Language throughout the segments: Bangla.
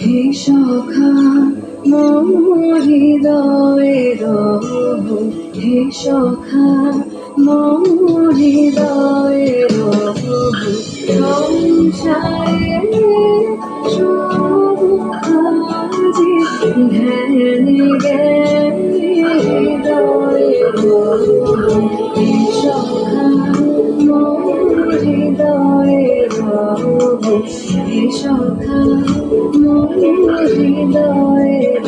হে সখা মোর হৃদয়ের, হে সখা মোর হৃদয়ের, সংসারে সব কাজে ধ্যান জ্ঞানে হৃদয়ের, হে সখা মোর হৃদয়ের, হে সখা মোর হৃদয়ের।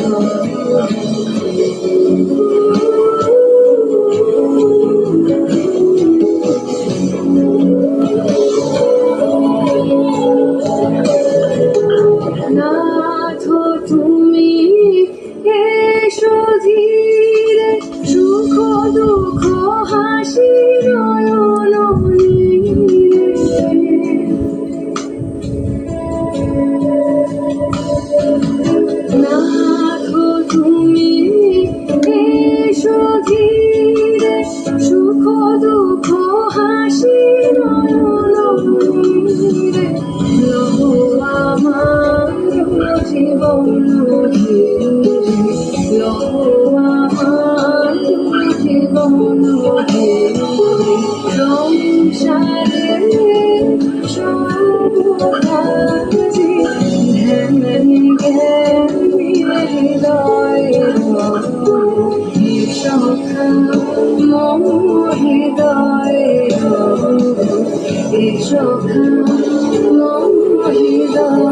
নাথ তুমি এসো ধীরে, সুখ দুঃখ হাসি নয়ন নীড়ে। নাথ তুমি এসো ধীরে, সুখ দুঃখ হাসি নয়ন নীড়ে। লহ আমার জীবন ধীরে, লহ আমার জীবন ধীরে, সংসারে সব কাজে ধ্যান জ্ঞানে হৃদয়ের, হে সখা মোর হৃদয়ের, হে সখা মোর হৃদয়ের।